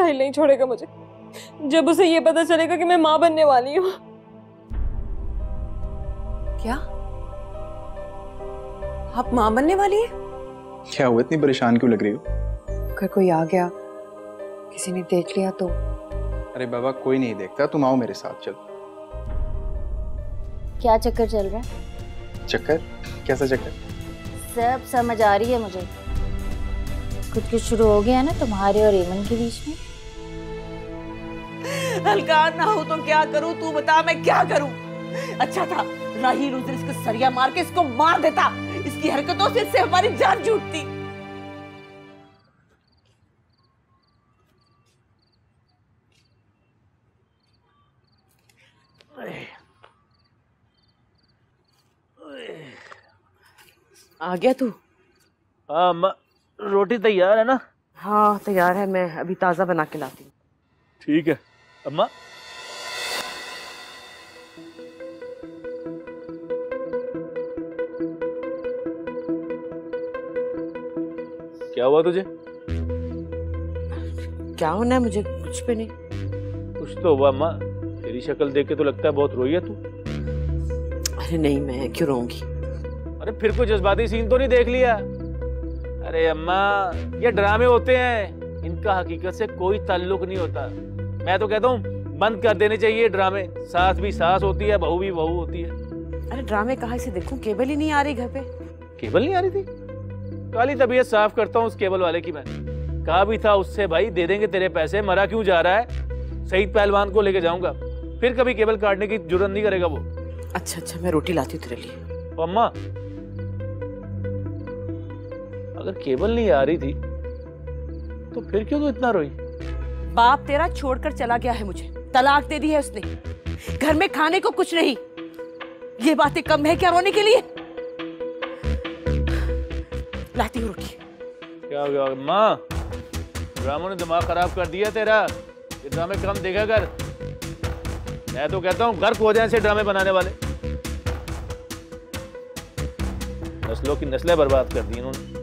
साहिल नहीं छोड़ेगा मुझे। जब उसे ये पता चलेगा कि मैं माँ बनने वाली हूँ। क्या आप माँ बनने वाली है? क्या हुआ, इतनी परेशान क्यों लग रही हो? अगर कोई आ गया, किसी ने देख लिया तो? अरे बाबा, कोई नहीं देखता, तुम आओ मेरे साथ, चल। क्या चक्कर चल रहा है? चक्कर? कैसा चक्कर? सब समझ आ रही है मुझे। कुछ शुरू हो गया ना तुम्हारे और ईमन के बीच में। हलकार ना हो तो क्या करूं, तू बता मैं क्या करूं? अच्छा था राही उस दिन इसको सरिया मार के इसको मार देता। इसकी हरकतों से इससे हमारी जान छूटती। आ गया तू? हाँ अम्मा, रोटी तैयार है ना? हाँ तैयार है, मैं अभी ताजा बना के लाती हूँ। ठीक है अम्मा। क्या हुआ तुझे? क्या होना है मुझे? कुछ भी नहीं। कुछ तो हुआ अम्मा, तेरी शक्ल देख के तो लगता है बहुत रोई है तू। अरे नहीं, मैं क्यों रोऊंगी? अरे फिर कोई जज्बाती सीन तो नहीं देख लिया? अरे अम्मा, ये ड्रामे होते हैं, इनका हकीकत से कोई ताल्लुक नहीं होता। मैं तो कहता हूँ बंद कर देने चाहिए ड्रामे। सास भी सास होती है, बहू भी बहू होती है। अरे ड्रामे कहाँ से देखूं, केबल ही नहीं आ रही घर पे। केबल नहीं आ रही थी? काली तबीयत साफ करता हूँ उस केबल वाले की। मैं कहा भी था उससे, भाई दे देंगे तेरे पैसे, मरा क्यों जा रहा है? सईद पहलवान को लेके जाऊंगा, फिर कभी केबल काटने की जुर्रत नहीं करेगा वो। अच्छा अच्छा, मैं रोटी लाती हूँ तेरे लिए। अम्मा, अगर केबल नहीं आ रही थी तो फिर क्यों तू इतना रोई? बाप तेरा छोड़कर चला गया है मुझे, तलाक दे दी है उसने। घर में खाने को कुछ नहीं। ये बातें कम है क्या रोने के लिए? लाती हूँ रोटी। क्या हो गया अम्मा? ड्रामों ने दिमाग खराब कर दिया तेरा। ये ड्रामे कम देखा कर। मैं तो कहता हूँ गर्क हो जाए ऐसे ड्रामे बनाने वाले। नस्लों की नस्लें बर्बाद कर दी इन्होंने।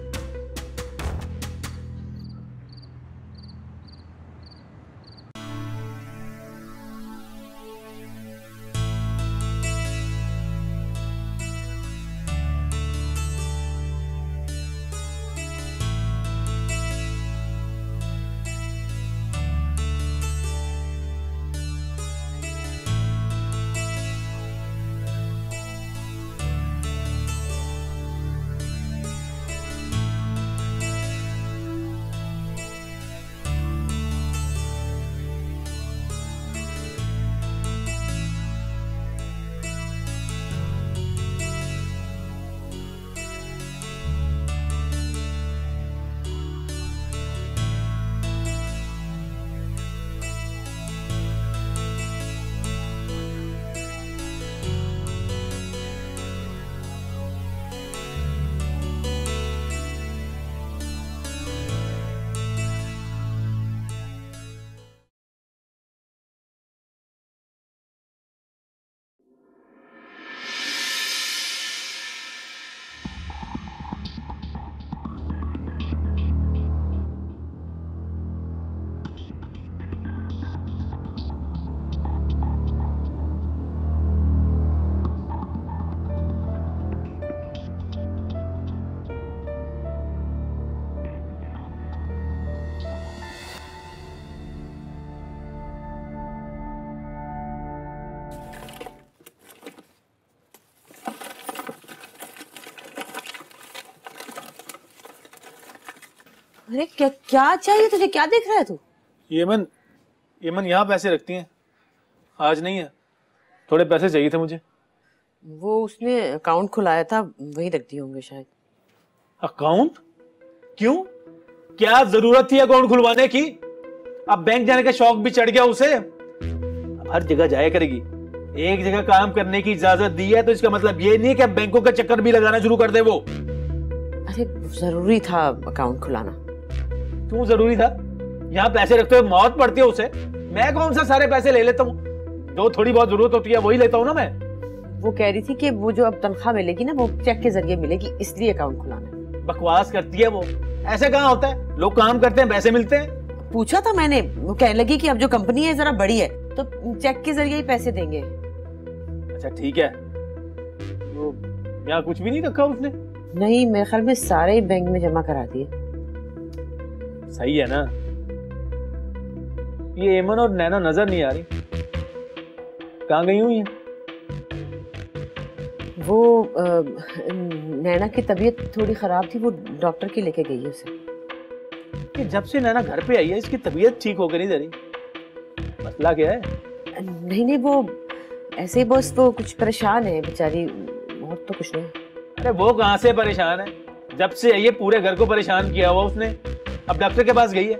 अरे क्या क्या चाहिए तुझे? क्या देख रहा है तू? यमन, यमन यहाँ पैसे रखती हैं, आज नहीं है। थोड़े पैसे चाहिए थे मुझे। वो उसने अकाउंट खुलाया था, वही रख दिए होंगे शायद। अकाउंट? क्यों? क्या जरूरत थी अकाउंट खुलवाने की? अब बैंक जाने का शौक भी चढ़ गया उसे। अब हर जगह जाया करेगी। एक जगह काम करने की इजाजत दी है तो इसका मतलब ये नहीं कि अब बैंकों का चक्कर भी लगाना शुरू कर दे वो। अरे जरूरी था अकाउंट खुलाना। क्यों जरूरी था? यहाँ पैसे रखते हुए मौत पड़ती है उसे। मैं कौन सा सारे पैसे ले लेता हूँ? जो थोड़ी बहुत जरूरत होती है वही लेता हूँ ना मैं। वो कह रही थी कि वो जो अब तनख्वाह मिलेगी ना वो चेक के जरिए मिलेगी, इसलिए अकाउंट खुलाना है। बकवास करती है वो। ऐसे कहाँ होता है? लोग काम करते हैं, पैसे मिलते हैं। पूछा था मैंने, वो कहने लगी कि अब जो कंपनी है जरा बड़ी है तो चेक के जरिए ही पैसे देंगे। अच्छा ठीक है, वो यहाँ कुछ भी नहीं रखा उसने? नहीं, मेरे ख्याल में सारे बैंक में जमा करा दिए। सही है ना। ये एमन और नैना नजर नहीं आ रही, कहाँ गई हुई है? वो नैना की तबीयत थोड़ी खराब थी, वो डॉक्टर के लेके गई है उसे। कि जब से नैना घर पे आई है इसकी तबीयत ठीक होकर नहीं दे रही, मसला क्या है? नहीं, वो ऐसे ही बस वो कुछ परेशान है बेचारी, और तो कुछ नहीं। अरे वो कहाँ से परेशान है, जब से आई है पूरे घर को परेशान किया हुआ उसने। अब डॉक्टर के पास गई है,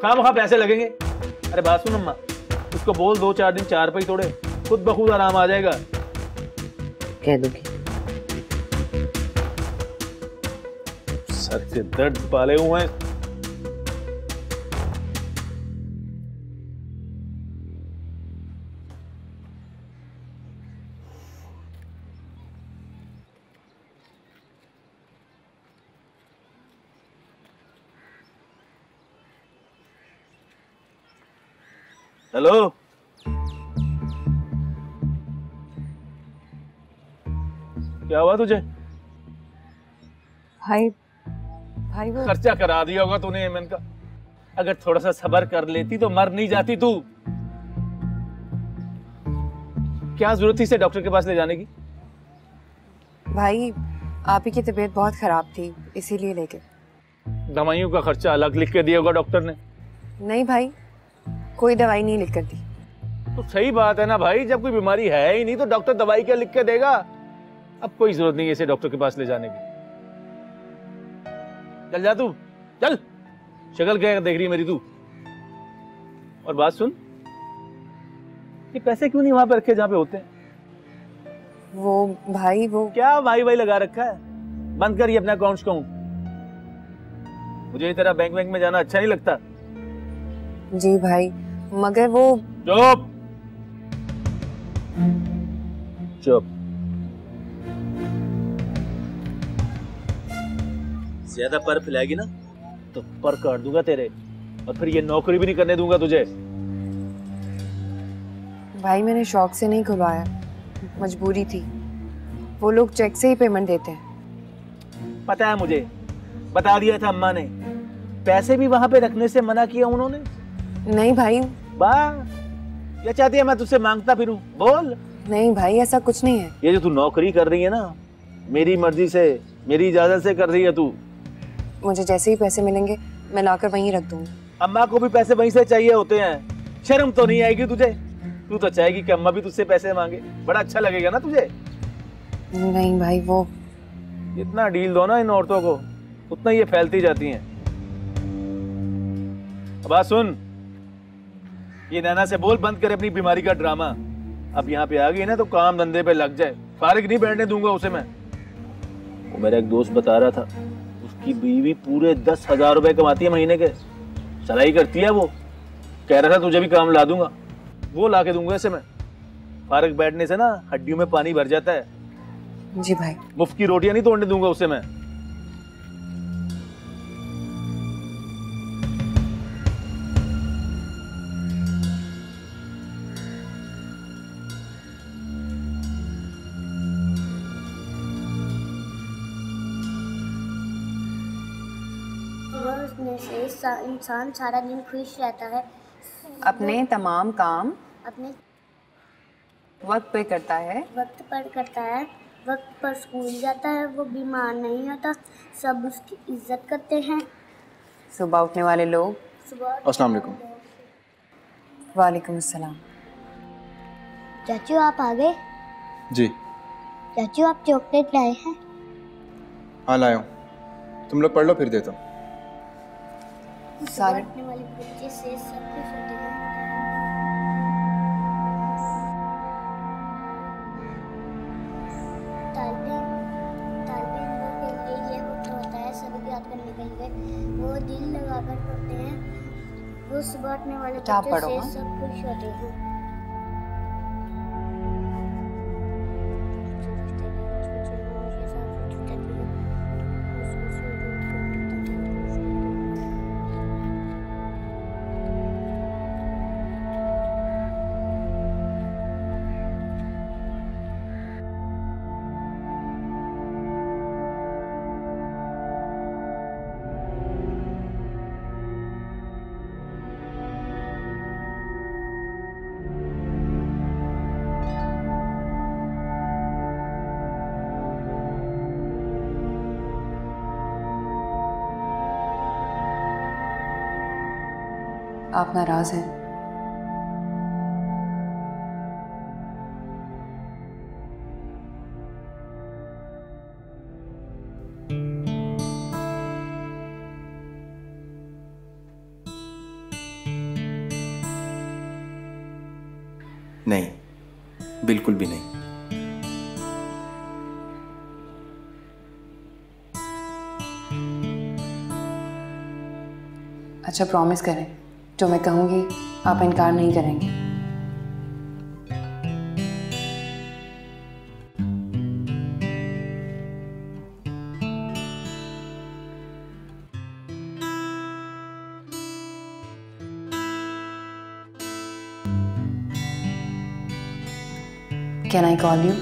खामखा पैसे लगेंगे। अरे बात सुन अम्मा, उसको बोल 2-4 दिन 4 पे ही तोड़े, खुद ब खुद आराम आ जाएगा। कह दूंगी। सर से दर्द पाले हुए हैं। हेलो, क्या हुआ तुझे? भाई वो खर्चा करा दिया होगा तूने एमन का। अगर थोड़ा सा सब्र कर लेती तो मर नहीं जाती तू। क्या जरूरत थी इसे डॉक्टर के पास ले जाने की? भाई आप ही की तबीयत बहुत खराब थी, इसीलिए लेके। दवाइयों का खर्चा अलग लिख के दिया होगा डॉक्टर ने। नहीं भाई, कोई दवाई नहीं लिख कर दी। तो सही बात है ना भाई, जब कोई बीमारी है ही नहीं तो डॉक्टर दवाई क्या लिख के देगा? अब कोई जरूरत नहीं है इसे डॉक्टर के पास ले जाने की। चल जा तू, चल। शक्ल क्या देख रही है मेरी तू? और बात सुन, ये पैसे क्यों नहीं वहां पे रखे जहां पे होते हैं? वो भाई वो क्या भाई भाई लगा रखा है? बंद कर ये अपना अकाउंट्स काउंट। मुझे तेरा बैंक में जाना अच्छा नहीं लगता। जी भाई, मगर वो चुप चुप। ज्यादा पर फैलाएगी ना तो पर काट दूंगा तेरे, और फिर ये नौकरी भी नहीं करने दूंगा तुझे। भाई मैंने शौक से नहीं खुलवाया, मजबूरी थी। वो लोग चेक से ही पेमेंट देते हैं। पता है मुझे, बता दिया था अम्मा ने। पैसे भी वहां पे रखने से मना किया उन्होंने? नहीं भाई। वाह, ये चाहती है मैं तुझसे मांगता फिरूं? बोल। नहीं भाई, ऐसा कुछ नहीं है। ये जो तू नौकरी कर रही है ना, मेरी मर्जी से, मेरी इजाजत से कर रही है तू। मुझे जैसे ही पैसे मिलेंगे मैं लाकर वहीं रख दूंगी। अम्मा को भी पैसे वहीं से चाहिए होते हैं। शर्म तो नहीं आएगी तुझे? तू तो चाहेगी कि अम्मा भी तुझसे पैसे मांगे, बड़ा अच्छा लगेगा ना तुझे? नहीं भाई, वो जितना डील दो ना इन औरतों को उतना ये फैलती जाती हैं। अब बात सुन, ये नैना से बोल बंद करे अपनी बीमारी का ड्रामा। अब यहाँ पे आ गई ना तो काम धंधे पे लग जाए, फारिग नहीं बैठने दूंगा उसे मैं। वो मेरा एक दोस्त बता रहा था, उसकी बीवी पूरे 10,000 रुपए कमाती है महीने के, सलाई करती है। वो कह रहा था तुझे भी काम ला दूंगा, वो ला के दूंगा इसे मैं। फारिग बैठने से ना हड्डियों में पानी भर जाता है। जी भाई। मुफ्त की रोटियां नहीं तोड़ने दूंगा उसे मैं। रोज़ से इंसान सारा दिन खुश रहता है, अपने तमाम काम अपने वक्त पे करता है, वक्त पर करता है, वक्त पर स्कूल जाता है, वो बीमार नहीं होता, सब उसकी इज्जत करते हैं। सुबह उठने वाले लोग। सुबह अस्सलाम वालेकुम। वालेकुम अस्सलाम। चाचू आप आ गए? जी चाचू आप चॉकलेट लाए हैं? हाँ लाया हूँ, तुम लोग पढ़ लो फिर देता हूँ। सारे उठने वाले बच्चे से सब खुश होते हैं। तालिबे इल्म के लिए ये वक्त होता है सबक याद करने के लिए, वो दिल लगाकर पढ़ते हैं। वो सुबह उठने वाले क्या बच्चे पढ़ो, से हाँ? सब खुश होते हैं। आप नाराज हैं? नहीं, बिल्कुल भी नहीं। अच्छा प्रॉमिस करें, जो मैं कहूँगी आप इनकार नहीं करेंगे। Can I call you?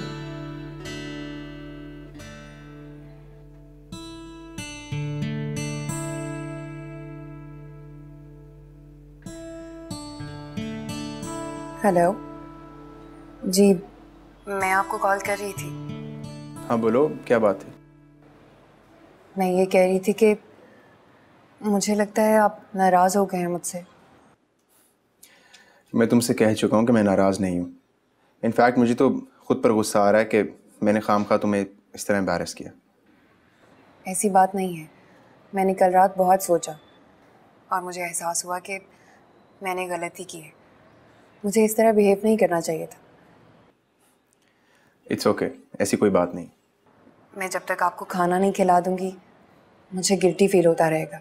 Hello ji, मैं आपको कॉल कर रही थी। हाँ बोलो, क्या बात है? मैं ये कह रही थी कि मुझे लगता है आप नाराज़ हो गए हैं मुझसे। मैं तुमसे कह चुका हूँ कि मैं नाराज़ नहीं हूँ। इनफैक्ट मुझे तो खुद पर गुस्सा आ रहा है कि मैंने खामखा तुम्हें इस तरह एम्बैरस किया। ऐसी बात नहीं है, मैंने कल रात बहुत सोचा और मुझे एहसास हुआ कि मैंने गलती की है। मुझे इस तरह बिहेव नहीं करना चाहिए था। इट्स ओके, ऐसी कोई बात नहीं। मैं जब तक आपको खाना नहीं खिला दूंगी मुझे गिल्टी फील होता रहेगा।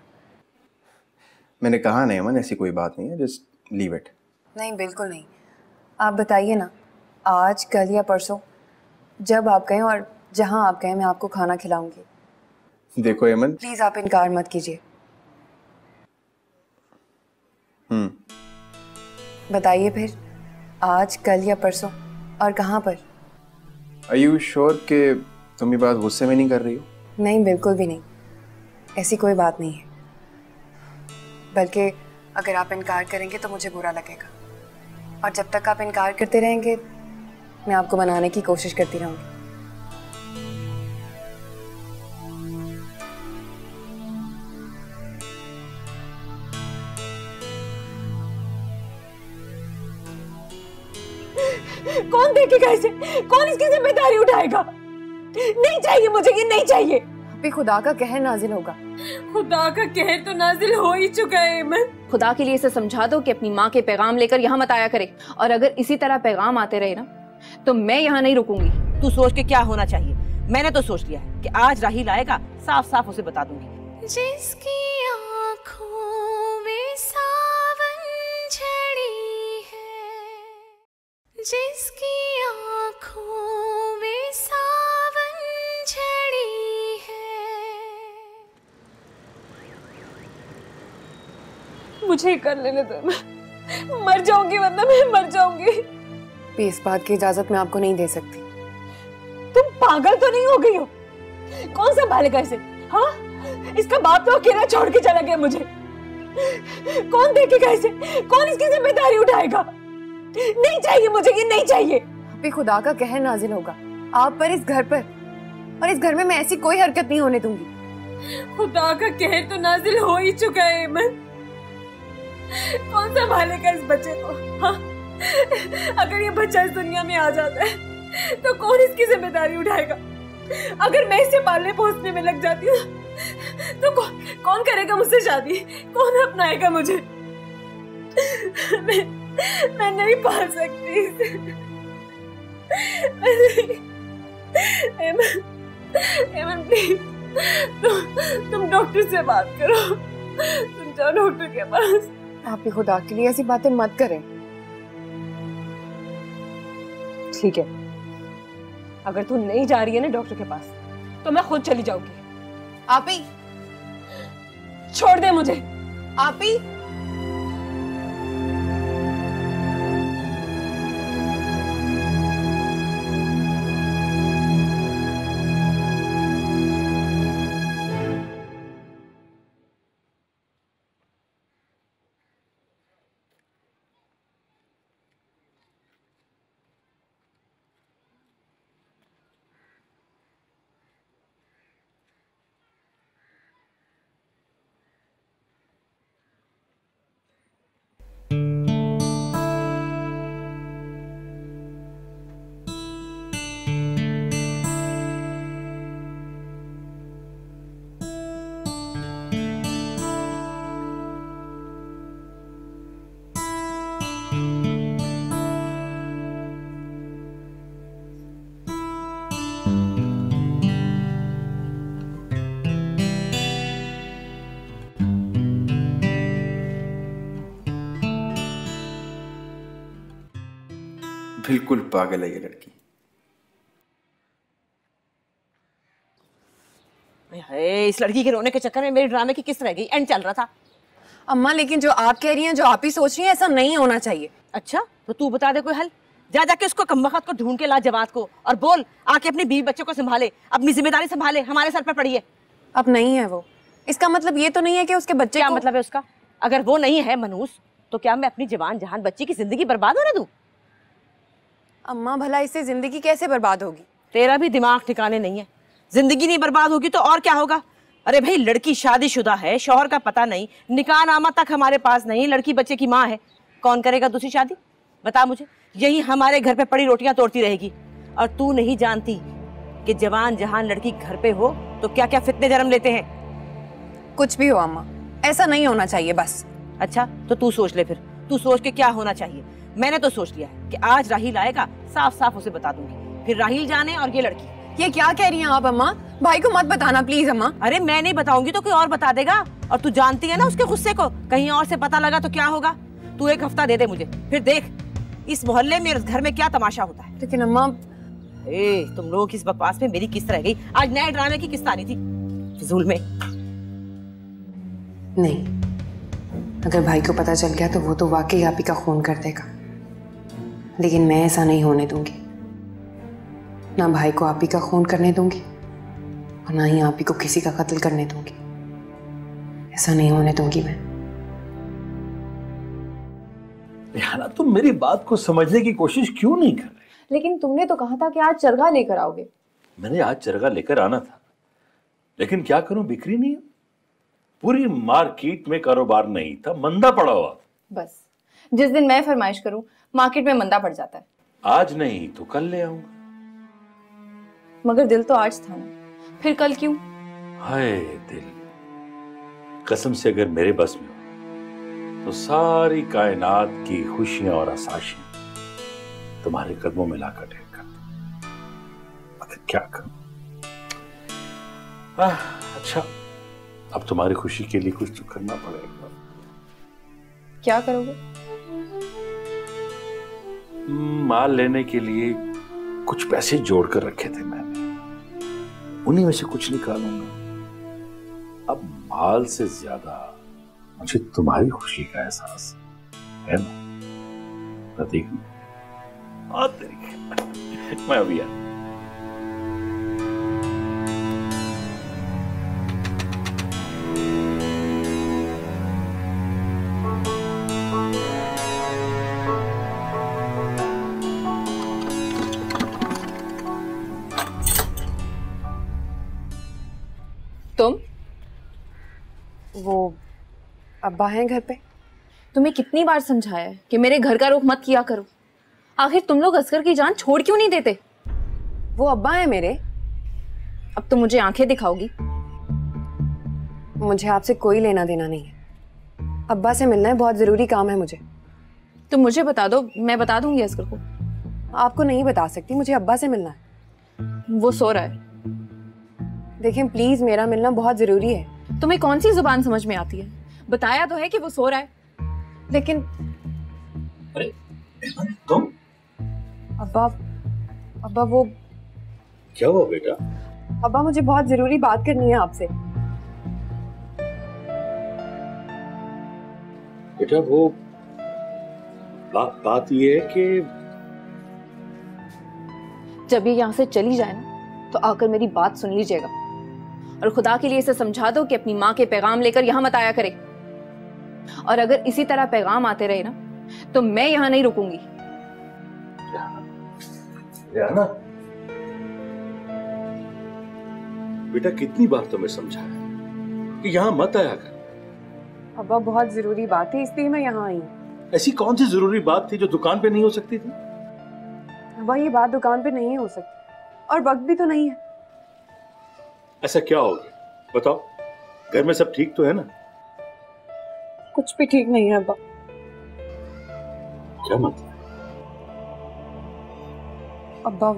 मैंने कहा नहीं अमन, ऐसी कोई बात नहीं है, जस्ट लीव इट। नहीं बिल्कुल नहीं। आप बताइए ना, आज कल या परसों जब आप कहें और जहां आप कहें मैं आपको खाना खिलाऊंगी। देखो अमन, प्लीज़ आप इनकार मत कीजिए। बताइए फिर, आज कल या परसों और कहाँ पर? आर यू श्योर कि तुम ये बात गुस्से में नहीं कर रही हो? नहीं बिल्कुल भी नहीं, ऐसी कोई बात नहीं है। बल्कि अगर आप इनकार करेंगे तो मुझे बुरा लगेगा, और जब तक आप इनकार करते रहेंगे मैं आपको मनाने की कोशिश करती रहूँगी। कौन देखेगा इसे? कौन इसकी जिम्मेदारी उठाएगा? नहीं चाहिए मुझे, ये नहीं चाहिए। अभी खुदा का कहर नाजिल होगा। खुदा का कहर तो नाजिल हो ही चुका है अमन। खुदा के लिए इसे समझा दो कि अपनी माँ के पैगाम लेकर यहाँ मत आया करे, और अगर इसी तरह पैगाम आते रहे ना तो मैं यहाँ नहीं रुकूंगी। तू सोच के क्या होना चाहिए? मैंने तो सोच लिया है कि आज राहील आएगा, साफ साफ उसे बता दूंगी। जिसकी आँखों में सावन झड़ी है, जिसकी आँखों में सावन झड़ी है। मुझे कर लेने दो, मैं मर जाऊंगी, वरना मैं मर जाऊंगी। इस बात की इजाजत मैं आपको नहीं दे सकती। तुम पागल तो नहीं हो गई हो? कौन संभालेगा इसे? हाँ, इसका बाप तो अकेला छोड़ के चला गया मुझे। कौन देखेगा इसे? कौन इसकी जिम्मेदारी उठाएगा? नहीं चाहिए मुझे, ये नहीं चाहिए। अभी खुदा का कहर नाजिल होगा आप पर, इस घर पर, और इस घर में मैं ऐसी कोई हरकत नहीं होने दूंगी। खुदा का कहर तो नाजिल हो ही चुका है अमन। कौन संभालेगा इस बच्चे को? हाँ, अगर ये बच्चा इस दुनिया में आ जाता है तो कौन इसकी जिम्मेदारी उठाएगा? अगर मैं इसे पालने पोसने में लग जाती हूँ तो कौन करेगा मुझसे शादी? कौन अपनाएगा मुझे? मैं नहीं पाल सकती इसे। एमन प्लीज, तुम डॉक्टर से बात करो। तुम जाओ डॉक्टर के पास। आप भी खुदा के लिए ऐसी बातें मत करें। ठीक है, अगर तू नहीं जा रही है ना डॉक्टर के पास तो मैं खुद चली जाऊंगी। आप ही छोड़ दे मुझे। आप ही बिल्कुल पागल है ये लड़की। इस लड़की के रोने के चक्कर में मेरे ड्रामे की किस्त रह गई, एंड चल रहा था। अम्मा लेकिन जो आप कह रही हैं, जो आप ही सोच रही हैं, ऐसा नहीं होना चाहिए। अच्छा तो तू बता दे कोई हल। जा जाके उसको कमबख्त को ढूंढ के ला जवाब को, और बोल आके अपनी बीवी बच्चों को संभाले, अपनी जिम्मेदारी संभाले, हमारे सर पर पड़ी है। अब नहीं है वो, इसका मतलब ये तो नहीं है कि उसके बच्चे क्या को... मतलब है उसका? अगर वो नहीं है मनूस, तो क्या मैं अपनी जवान जहान बच्ची की जिंदगी बर्बाद होने दूं? अम्मा भला इससे जिंदगी कैसे बर्बाद होगी? तेरा भी दिमाग ठिकाने नहीं है। जिंदगी नहीं बर्बाद होगी तो और क्या होगा? अरे भाई लड़की शादीशुदा है, शौहर का पता नहीं, निकाह नामा तक हमारे पास नहीं, लड़की बच्चे की माँ है, कौन करेगा दूसरी शादी? बता मुझे। यही हमारे घर पे पड़ी रोटियां तोड़ती रहेगी। और तू नहीं जानती कि जवान जहान लड़की घर पे हो तो क्या क्या फितने जन्म लेते हैं। कुछ भी हो अम्मा, ऐसा नहीं होना चाहिए बस। अच्छा तो तू सोच ले फिर, तू सोच के क्या होना चाहिए। मैंने तो सोच लिया है कि आज राहील आएगा, साफ साफ उसे बता दूंगी, फिर राहील जाने और ये लड़की। ये क्या कह रही हैं आप अम्मा? भाई को मत बताना प्लीज अम्मा। अरे मैं नहीं बताऊंगी तो कोई और बता देगा, और तू जानती है ना उसके गुस्से को, कहीं और से पता लगा तो क्या होगा। तू 1 हफ्ता दे दे मुझे, फिर देख इस मोहल्ले में, इस घर में क्या तमाशा होता है। लेकिन अम्मा तुम लोगों की इस बकवास में मेरी किस्त रह गई। आज नए ड्रामे की किस्त आनी थी, फिजूल में। नहीं, अगर भाई को पता चल गया तो वो तो वाकई आप ही का खून कर देगा, लेकिन मैं ऐसा नहीं होने दूंगी। ना भाई को आप ही का खून करने दूंगी और ना ही आप ही को किसी का कत्ल करने दूंगी। ऐसा नहीं होने दूंगी मैं। रेहाना तुम मेरी बात को समझने की कोशिश क्यों नहीं कर रही? लेकिन तुमने तो कहा था कि आज चरगा लेकर आओगे। मैंने आज चरगा लेकर आना था, लेकिन क्या करूं, बिक्री नहीं है। पूरी मार्केट में कारोबार नहीं था, मंदा पड़ा हुआ। बस जिस दिन मैं फरमाइश करूं मार्केट में मंदा पड़ जाता है। आज नहीं तो कल ले आऊंगा। मगर दिल तो आज था ना, फिर कल क्यों? हाय दिल, कसम से अगर मेरे बस में हो तो सारी कायनात की खुशियां और आसाशियां तुम्हारे कदमों में लाकर ढेर कर दूं। मगर क्या करूं? अच्छा, अब तुम्हारी खुशी के लिए कुछ तो करना पड़ेगा। क्या करोगे? माल लेने के लिए कुछ पैसे जोड़ कर रखे थे मैंने, उन्हीं में से कुछ निकालूंगा। अब माल से ज्यादा मुझे तुम्हारी खुशी का एहसास है ना प्रतीक? मैं अभी आ। तुम? वो अब्बा हैं घर पे। तुम्हें कितनी बार समझाया है कि मेरे घर का रुख मत किया करो। आखिर तुम लोग असगर की जान छोड़ क्यों नहीं देते? वो अब्बा हैं मेरे। अब तो मुझे आंखें दिखाओगी। मुझे आपसे कोई लेना देना नहीं है, अब्बा से मिलना है, बहुत जरूरी काम है मुझे। तुम मुझे बता दो, मैं बता दूंगी असगर को। आपको नहीं बता सकती, मुझे अब्बा से मिलना है। वो सो रहा है। देखिए प्लीज, मेरा मिलना बहुत जरूरी है। तुम्हें कौन सी जुबान समझ में आती है? बताया तो है कि वो सो रहा है। लेकिन अरे तुम? अब्बा वो क्या हुआ बेटा? अब्बा मुझे बहुत जरूरी बात करनी है आपसे। बेटा वो बात ये है कि जब ये यहाँ से चली जाए ना तो आकर मेरी बात सुन लीजिएगा, और खुदा के लिए इसे समझा दो कि अपनी माँ के पैगाम लेकर यहाँ मत आया करे। और अगर इसी तरह पैगाम आते रहे ना तो मैं यहाँ नहीं रुकूंगी। रेहाना, बेटा कितनी बार तुम्हें समझाया कि यहाँ मत आया कर। अब्बा बहुत जरूरी बात है, इसलिए मैं यहाँ आई हूँ। ऐसी कौन सी जरूरी बात थी जो दुकान पे नहीं हो सकती थी? अब्बा ये बात दुकान पे नहीं हो सकती, और वक्त भी तो नहीं है। ऐसा क्या हो गया बताओ? घर में सब ठीक तो है ना? कुछ भी ठीक नहीं है अब्बा। क्या मतलब? अब्बा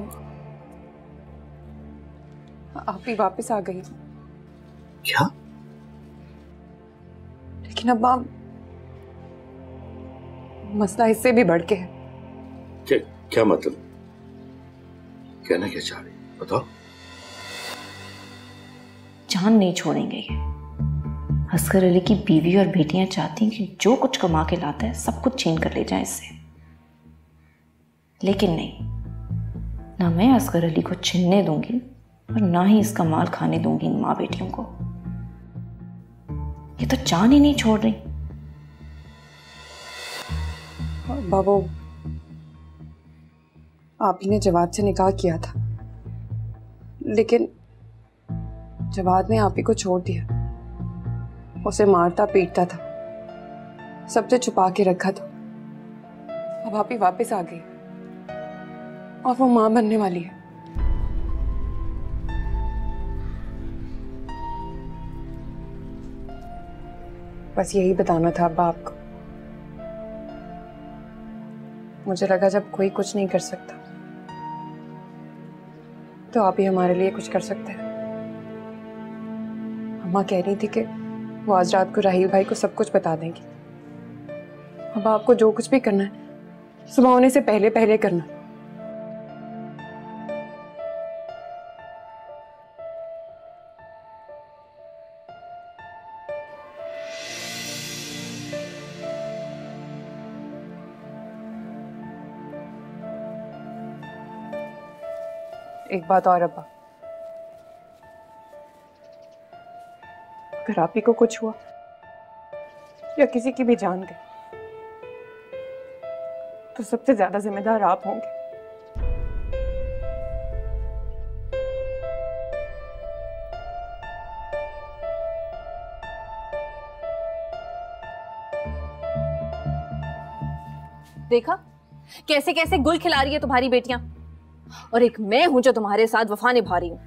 आप ही वापस आ गई। क्या? लेकिन अब्बा मसला इससे भी बढ़ के है। क्या मतलब? कहना क्या चाह रही बताओ। जान नहीं छोड़ेंगे ये। असगर अली की बीवी और बेटियां चाहती हैं कि जो कुछ कमा के लाता है सब कुछ छीन कर ले जाए इससे, लेकिन नहीं, ना मैं असगर अली को छीनने दूंगी और ना ही इसका माल खाने दूंगी इन माँ बेटियों को। ये तो जान ही नहीं छोड़ रही। बाबू, आप ही ने जवाद से निकाह किया था, लेकिन जवाद ने आप ही को छोड़ दिया। उसे मारता पीटता था, सबसे छुपा के रखा था। अब आप ही वापस आ गई और वो मां बनने वाली है। बस यही बताना था अब्बा आपको। मुझे लगा जब कोई कुछ नहीं कर सकता तो आप ही हमारे लिए कुछ कर सकते हैं। अम्मा कह रही थी कि वो आज रात को राहील भाई को सब कुछ बता देंगी। अब आपको जो कुछ भी करना है सुबह होने से पहले पहले करना। एक बात और अब्बा, अगर आप ही को कुछ हुआ या किसी की भी जान गई तो सबसे ज्यादा जिम्मेदार आप होंगे। देखा कैसे कैसे गुल खिला रही है तुम्हारी बेटियां, और एक मैं हूं जो तुम्हारे साथ वफा निभा रही हूं।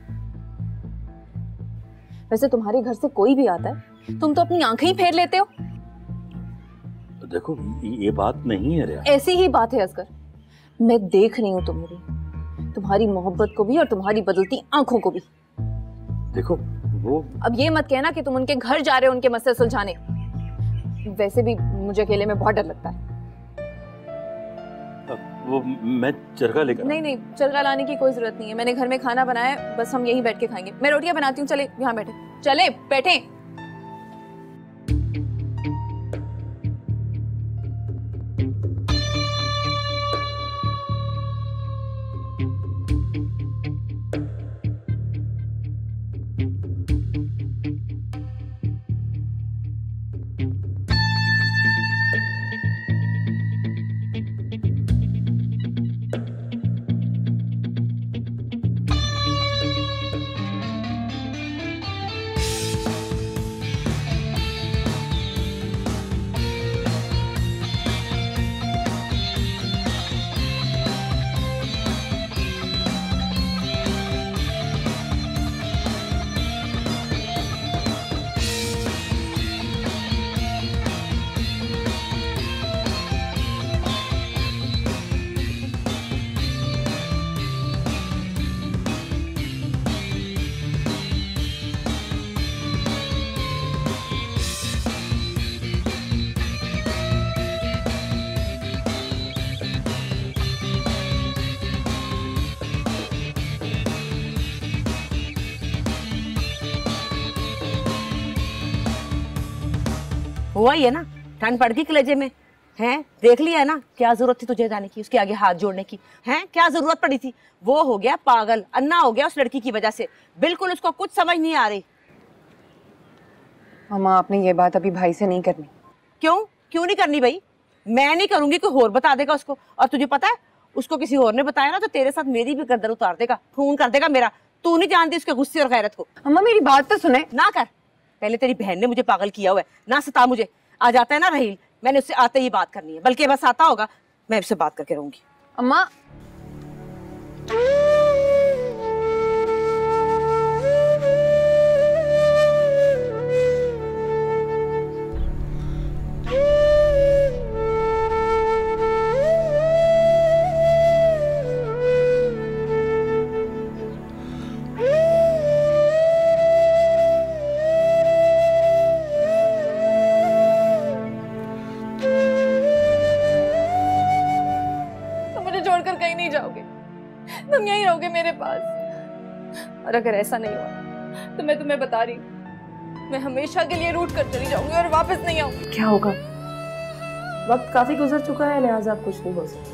वैसे तुम्हारे घर से कोई भी आता है तुम तो अपनी आंखें ही फेर लेते हो। देखो ये बात नहीं है रिया। ऐसी ही बात है असगर, मैं देख रही हूं तुम्हारी मोहब्बत को भी और तुम्हारी बदलती आंखों को भी। देखो वो अब ये मत कहना कि तुम उनके घर जा रहे हो उनके मसले सुलझाने। वैसे भी मुझे अकेले में बहुत डर लगता है। वो मैं चरखा लेकर। नहीं, चरखा लाने की कोई जरूरत नहीं है। मैंने घर में खाना बनाया है, बस हम यहीं बैठ के खाएंगे। मैं रोटियां बनाती हूँ, चले यहाँ बैठे। चले बैठे। हुआ ही है ना, ठंड पड़ गई कलेजे में हैं। देख लिया है ना, क्या जरूरत थी तुझे जाने की, उसके आगे हाथ जोड़ने की हैं? क्या जरूरत पड़ी थी? वो हो गया पागल, अन्ना हो गया उस लड़की की वजह से। बिल्कुल उसको कुछ समझ नहीं आ रही। मामा आपने ये बात अभी भाई से नहीं करनी। क्यों नहीं करनी भाई? मैं नहीं करूंगी, कोई और बता देगा उसको। और तुझे पता है उसको किसी और ने बताया ना तो तेरे साथ मेरी भी गर्दन उतार देगा, खून कर देगा मेरा। तू नहीं जानती उसके गुस्से और गैरत को। अम्मा मेरी बात तो सुने। ना कर, पहले तेरी बहन ने मुझे पागल किया हुआ है ना। सता मुझे। आ जाता है ना रहील, मैंने उससे आते ही बात करनी है, बल्कि बस आता होगा मैं उससे बात करके रहूंगी। अम्मा तुम यहीं रहोगे मेरे पास। और अगर ऐसा नहीं हुआ तो मैं तुम्हें बता रही हूँ, मैं हमेशा के लिए रूठ कर चली जाऊंगी और वापस नहीं आऊंगी। क्या होगा? वक्त काफी गुजर चुका है, लिहाजा आप कुछ नहीं बोल सकते।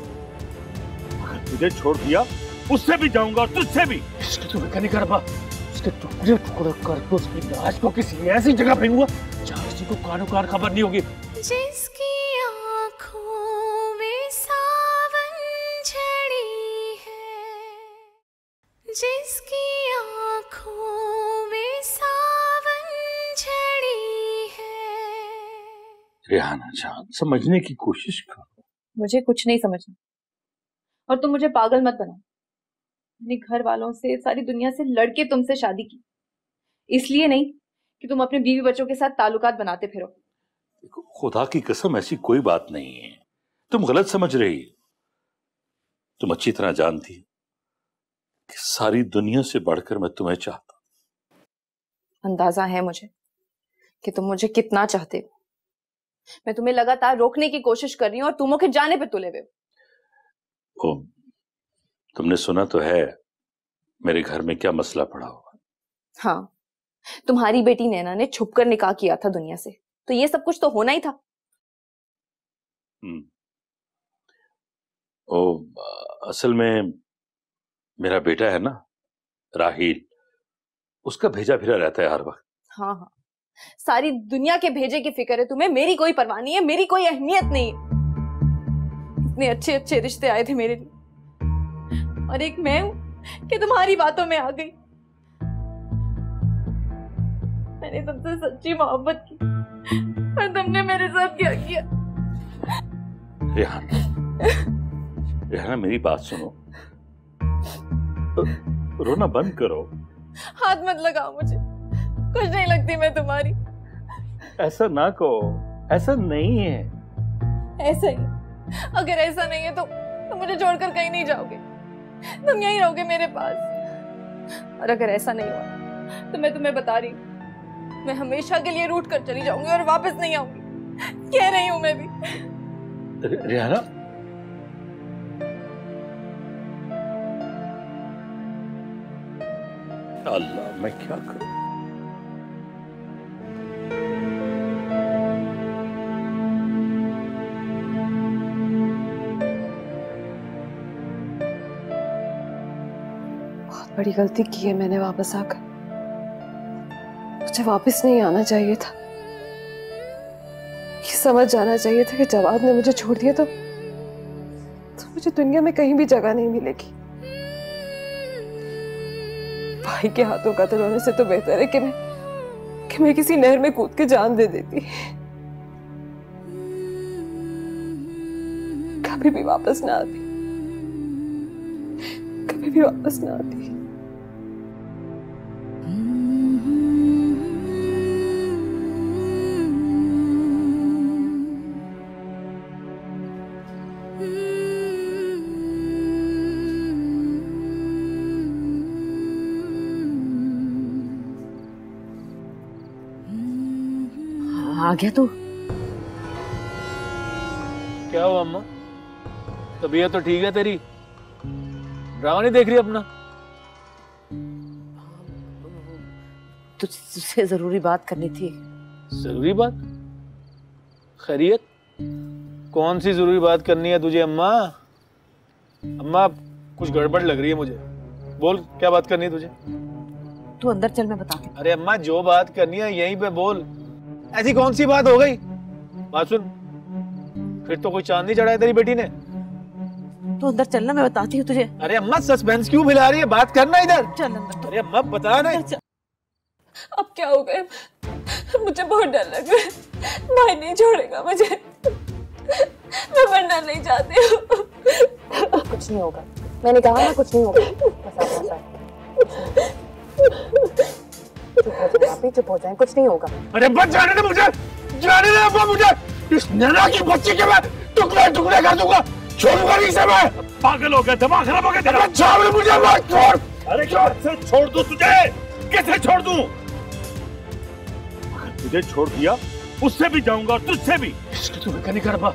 तुझे छोड़ दिया उससे भी जाऊंगा और तुझसे भी। इसकी तो मैं नहीं कर पा, उसके टुकड़े टुकड़े करके उसकी लाश को किसी ऐसी जगह फेंकूंगा जहां किसी को कानो कान खबर नहीं होगी। जिसकी आंखों में सावन झड़ी है, जिसकी आंखों में सावन झड़ी है। रेहाना जान, समझने की कोशिश करो। मुझे कुछ नहीं समझना और तुम मुझे पागल मत बनाओ। मैंने घर वालों से, सारी दुनिया से लड़के तुमसे शादी की, इसलिए नहीं कि तुम अपने बीवी बच्चों के साथ ताल्लुकात बनाते फिरो। देखो, खुदा की कसम ऐसी कोई बात नहीं है, तुम गलत समझ रही हो। तुम अच्छी तरह जानती हो कि सारी दुनिया से बढ़कर मैं तुम्हें चाहता। अंदाजा है मुझे कि तुम मुझे कितना चाहते हो। मैं तुम्हें लगातार रोकने की कोशिश कर रही हूँ और तुम के जाने पे तुले हुए हो। तुमने सुना तो है मेरे घर में क्या मसला पड़ा हुआ? हाँ, तुम्हारी बेटी नैना ने छुपकर निकाह किया था दुनिया से, तो ये सब कुछ तो होना ही था। असल में मेरा बेटा है ना राहील, उसका भेजा फिरा रहता है हर वक्त। हाँ हाँ, सारी दुनिया के भेजे की फिक्र है तुम्हें, मेरी कोई परवाह नहीं है, मेरी कोई अहमियत नहीं है। इतने अच्छे अच्छे रिश्ते आए थे मेरे लिए और एक मैं हूं कि तुम्हारी बातों में आ गई। मैंने तुमसे सच्ची मोहब्बत की और तुमने मेरे साथ क्या किया? रेहाना मेरी बात सुनो, रोना बंद करो। हाथ मत लगाओ मुझे, कुछ नहीं लगती मैं तुम्हारी। ऐसा ना कहो, ऐसा नहीं है। ऐसा ही, अगर ऐसा नहीं है तो मुझे छोड़कर कहीं नहीं जाओगे, तुम यहीं रहोगे मेरे पास। और अगर ऐसा नहीं हुआ तो मैं तुम्हें बता रही हूँ, मैं हमेशा के लिए रूठ कर चली जाऊंगी और वापस नहीं आऊंगी। कह रही हूँ मैं भी। रेहाना, अल्लाह मैं क्या करूं? बहुत बड़ी गलती की है मैंने वापस आकर। मुझे वापस नहीं आना चाहिए था। ये समझ जाना चाहिए था कि जवाद ने मुझे छोड़ दिया तो मुझे दुनिया में कहीं भी जगह नहीं मिलेगी। भाई के हाथों कत्ल होने से तो बेहतर है कि मैं किसी नहर में कूद के जान दे देती। कभी भी वापस ना आती, कभी भी वापस ना आती। आ गया तू? क्या हुआ अम्मा? तबीयत तो ठीक है तेरी? ड्रामा नहीं देख रही अपना? तुझसे जरूरी बात करनी थी। जरूरी बात? खैरियत? कौन सी जरूरी बात करनी है तुझे अम्मा? अम्मा कुछ गड़बड़ लग रही है मुझे। बोल, क्या बात करनी है तुझे? तू अंदर चल, मैं बताती। अरे अम्मा, जो बात करनी है यहीं पे बोल। ऐसी कौन सी बात हो गई? बात सुन, फिर तो कोई चांद नहीं चढ़ा है तेरी बेटी ने। तू अंदर चलना, मैं बताती हूँ तुझे। अरे अम्मा, सस्पेंस क्यों फैला रही है? बात करना इधर। चल अंदर। अरे अम्मा बता ना। अब क्या हो गया? मुझे बहुत डर लग रहा है। भाई नहीं छोड़ेगा मुझे। मैं मरना नहीं चाहती हूँ। कुछ नहीं होगा, मैंने कहा ना कुछ नहीं होगा। चुप हो जाए, कुछ नहीं होगा। अरे बच जाने दे मुझे, जाने दे अब्बा मुझे। इस नैना की बच्ची के मैं टुकड़े टुकड़े कर दूंगा, छोड़ूंगा नहीं इसे मैं। पागल हो गया, दिमाग खराब हो गया तेरा। छोड़ मुझे, मत छोड़। अरे कैसे छोड़ दूं तुझे? कैसे छोड़ दूं? अगर तुझे छोड़ दिया उससे भी जाऊंगा और तुझसे भी। इसकी तो मैं नहीं कर पा,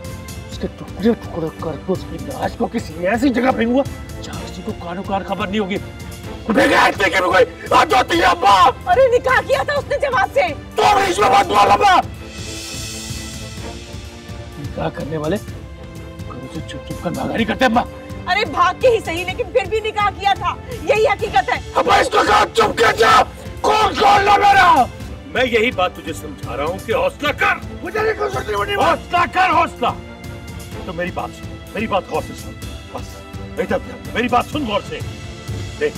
उसके टुकड़े टुकड़े कर उसकी लाश को किसी ऐसी जगह फेंकूंगा जहां किसी को कानो कान खबर नहीं होगी। अरे निकाह किया था उसने जवाब से। तो इसमें बात बोला निकाह करने वाले घरों से चुप चुप कर भागा नहीं करते अम्मा। अरे भाग के ही सही, लेकिन फिर भी निकाह किया था, यही हकीकत है। अब इसको कहा चुप कर जा। कौन कौन ला मेरा? मैं यही बात तुझे समझा रहा हूँ कि हौसला कर। मुझे नहीं कुछ नहीं हौसला कर, हौसला। तो मेरी बात सुन, मेरी बात गौर से सुन, बस मेरी बात सुन गौर से। देख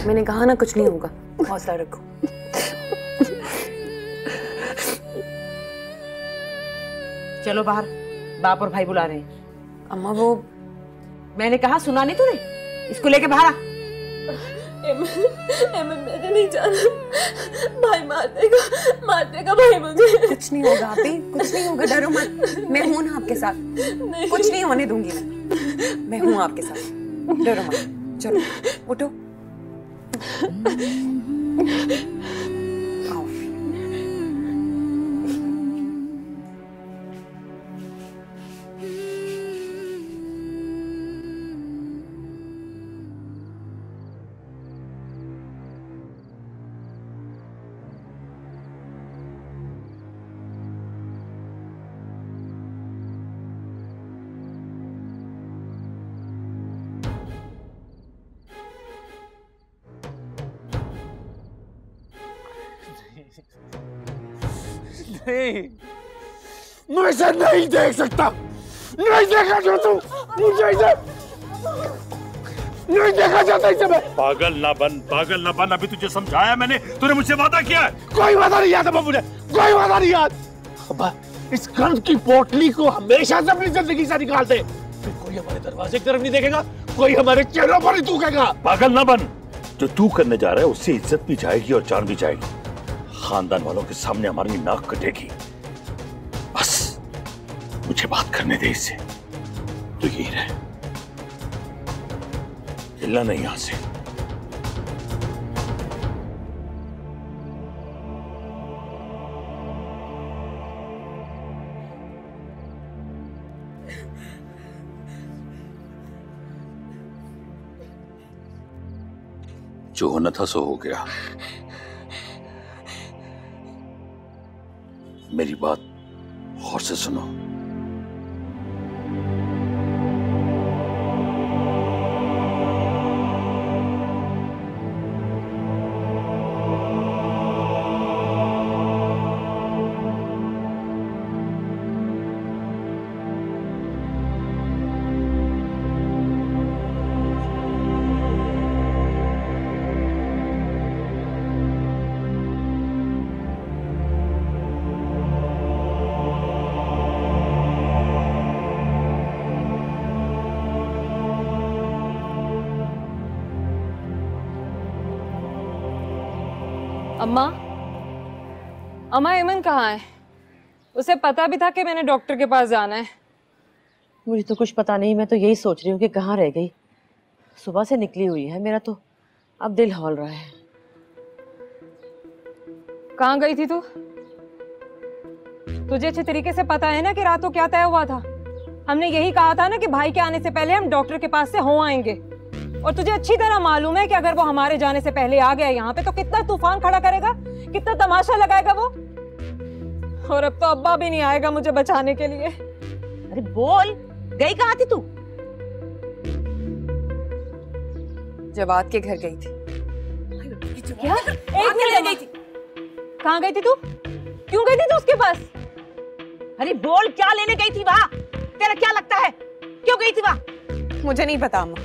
मैंने कहा ना कुछ नहीं होगा, हौसला रखो। चलो बाहर, बाप और भाई बुला रहे हैं। अम्मा वो मैंने कहा, सुना नहीं तूने? इसको लेके बाहर आ। मैंने नहीं जाना, भाई मार देगा भाई मुझे। कुछ नहीं होगा आपी, कुछ नहीं होगा, डरो मत, मैं हूं ना आपके साथ। कुछ नहीं होने दूंगी मैं हूं आपके साथ, डरो मत। चलो उठो, आओ। नहीं, मैं इसे नहीं देख सकता, नहीं देखा जो तू, मुझे इसे नहीं देखा जाता इसे मैं। पागल ना बन, अभी तुझे समझाया मैंने, तूने मुझसे वादा किया है। कोई वादा नहीं याद है मुझे, कोई वादा नहीं याद। अब्बा इस कर्ज की पोटली को हमेशा से अपनी जिंदगी से निकाल दे, फिर कोई हमारे दरवाजे की तरफ नहीं देखेगा, कोई हमारे चेहरों पर ही थूकेगा। पागल ना बन, जो तू करने जा रहा है उससे इज्जत भी जाएगी और जान भी जाएगी, खानदान वालों के सामने हमारी नाक कटेगी। बस मुझे बात करने दे इससे, तो यही रहे, हिलना नहीं यहां से। जो होना था सो हो गया। मेरी बात गौर से सुनो। अम्मा एमन कहाँ है? उसे पता भी था कि मैंने डॉक्टर के पास जाना है। मुझे तो कुछ पता नहीं, मैं तो यही सोच रही हूँ कि कहाँ रह गई। सुबह से निकली हुई है, मेरा तो अब दिल हौल रहा है। कहाँ गई थी तू? तुझे अच्छे तरीके से पता है ना कि रात को क्या तय हुआ था। हमने यही कहा था ना कि भाई के आने से पहले हम डॉक्टर के पास से हो आएंगे, और तुझे अच्छी तरह मालूम है कि अगर वो हमारे जाने से पहले आ गया यहाँ पे तो कितना तूफान खड़ा करेगा, कितना तमाशा लगाएगा वो। और अब तो अब्बा भी नहीं आएगा मुझे बचाने के लिए। अरे बोल, गई कहाँ थी तू? जवाद के घर गई थी। क्या? एक मिनट गई थी? कहाँ गई थी तू? क्यों गई थी तू उसके पास? अरे बोल, क्या लेने गई थी वहाँ? तेरा क्या लगता है, क्यों गई थी वहाँ? मुझे नहीं पता अम्मा,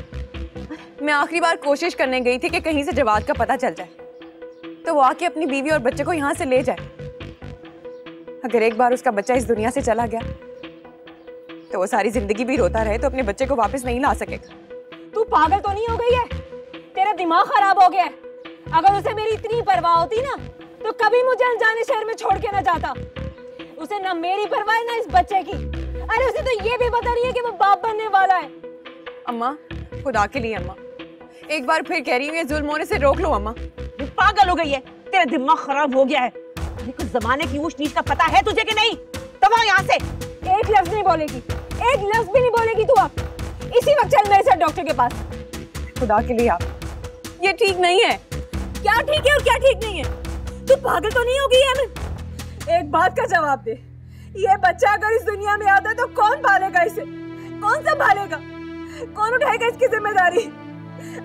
मैं आखिरी बार कोशिश करने गई थी कि कहीं से जवाद का पता चल जाए तो वो आके अपनी बीवी और बच्चे को यहाँ से ले जाए। अगर एक बार उसका बच्चा इस दुनिया से चला गया तो वो सारी जिंदगी भी रोता रहे तो अपने बच्चे को वापस नहीं ला सकेगा। तू पागल तो नहीं हो गई है? तेरा दिमाग खराब हो गया है? अगर उसे मेरी इतनी परवाह होती ना तो कभी मुझे अनजाने शहर में छोड़ के ना जाता। उसे ना मेरी परवाह है ना इस बच्चे की। अरे उसे तो ये भी पता नहीं है कि वो बाप बनने वाला है। अम्मा खुदा के लिए अम्मा, एक बार फिर कह रही हूँ ये जुल्म होने से रोक लो अम्मा। पागल हो गई है, तेरा दिमाग खराब हो गया है। कुछ जमाने की ऊंच नीच का पता है तुझे कि नहीं? तब यहाँ से एक लफ्ज नहीं बोलेगी, एक लफ्ज भी नहीं बोलेगी तू। अब इसी वक्त चल मेरे साथ डॉक्टर के पास। खुदा के लिए आप, ये ठीक नहीं है। क्या ठीक है और क्या ठीक नहीं है? तू पागल तो नहीं होगी यार? एक बात का जवाब दे, ये बच्चा अगर इस दुनिया में आता तो कौन पालेगा इसे? कौन संभालेगा? कौन उठाएगा इसकी जिम्मेदारी?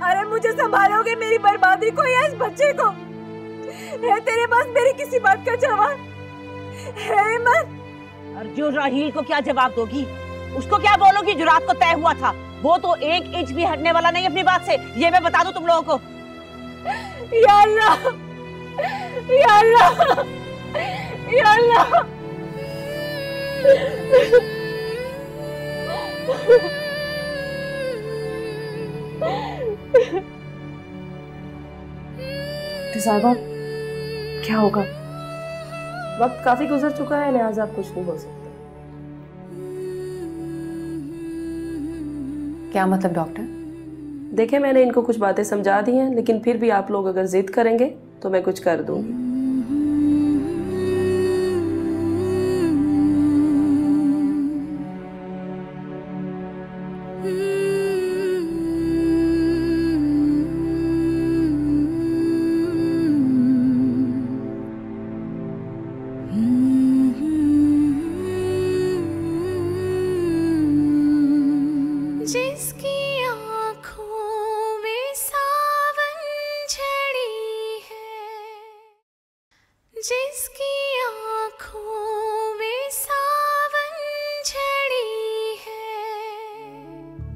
अरे मुझे संभालोगे मेरी बर्बादी को या इस बच्चे को? है तेरे पास मेरी किसी बात का जवाब है मन? और जो राहील को क्या जवाब दोगी? उसको क्या बोलोगी जो रात को तय हुआ था? वो तो 1 इंच भी हटने वाला नहीं अपनी बात से, ये मैं बता दूं तुम लोगों को। या अल्लाह, या अल्लाह, या अल्लाह। साहिबा क्या होगा? वक्त काफी गुजर चुका है, लिहाजा आप कुछ नहीं बोल सकते। क्या मतलब डॉक्टर? देखें, मैंने इनको कुछ बातें समझा दी हैं, लेकिन फिर भी आप लोग अगर जिद करेंगे तो मैं कुछ कर दूंगी।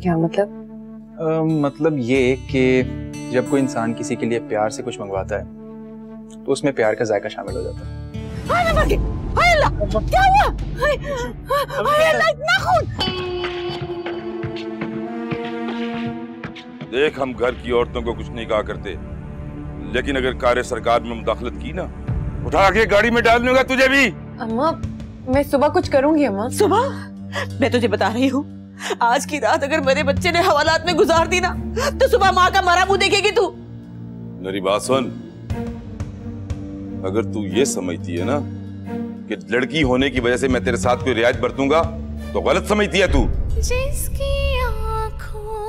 क्या मतलब? मतलब ये कि जब कोई इंसान किसी के लिए प्यार से कुछ मंगवाता है तो उसमें प्यार का जायका शामिल हो जाता है। हाय अल्लाह, क्या हुआ? हाय अल्लाह, इतना खून! देख, हम घर की औरतों को कुछ नहीं कहा करते, लेकिन अगर कार्य सरकार में मुदाखलत की ना, उठा के गाड़ी में डाल दूंगा तुझे भी। अम्मा मैं सुबह कुछ करूंगी। अम्मा सुबह? मैं तुझे बता रही हूँ, आज की रात अगर मेरे बच्चे ने हवालात में गुजार दी ना तो सुबह माँ का मरा मुंह देखेगी तू। मेरी बात सुन, अगर तू ये समझती है ना कि लड़की होने की वजह से मैं तेरे साथ कोई रियायत बरतूंगा तो गलत समझती है तू। जिसकी आँखों